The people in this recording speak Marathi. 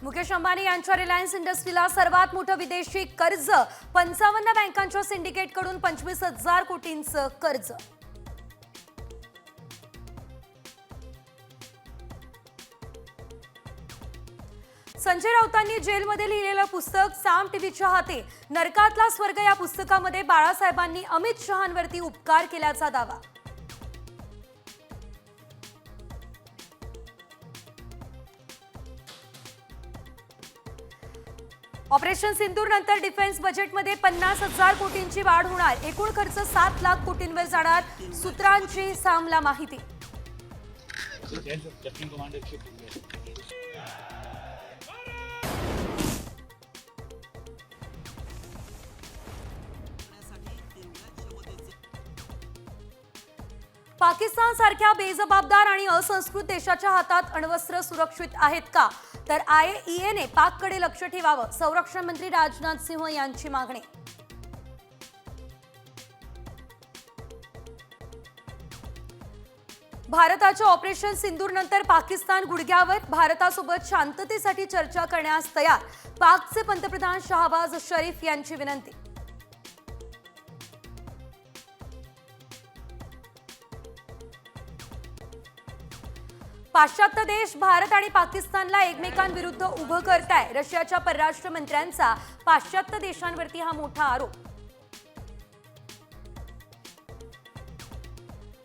मुकेश अंबानी यांच्या रिलायन्स इंडस्ट्रीला सर्वात मोठं विदेशी कर्ज 55 बँकांच्या सिंडिकेटकडून 25,000 कोटींचं कर्ज। संजय राऊतांनी जेलमध्ये लिहिलेलं पुस्तक साम टीव्हीच्या हाती, नरकातला स्वर्ग या पुस्तकामध्ये बाळासाहेबांनी अमित शहांवरती उपकार केल्याचा दावा। ऑपरेशन सिंदूर नंतर डिफेन्स बजेटमध्ये 50,000 कोटींची वाढ होणार, एकूण खर्च 7 लाख कोटींवर जाणार, सूत्रांची सामला माहिती। पाकिस्तान सारख्या बेजबाबदार आणि असंस्कृत देशाच्या हातात अण्वस्त्र सुरक्षित आहेत का, तर IAEA ने पाककडे लक्ष ठेवावं, संरक्षण मंत्री राजनाथ सिंह यांची मागणी। भारताच्या ऑपरेशन सिंदूर नंतर पाकिस्तान गुडघ्यावर, भारतासोबत शांततेसाठी चर्चा करण्यास तयार, पाकचे पंतप्रधान शहबाज शरीफ यांची विनंती। पाश्चात्य देश भारत आणि पाकिस्तानला एकमेकांविरुद्ध उभं करताय, रशियाच्या परराष्ट्र मंत्र्यांचा पाश्चात्य देशांवरती हा मोठा आरोप।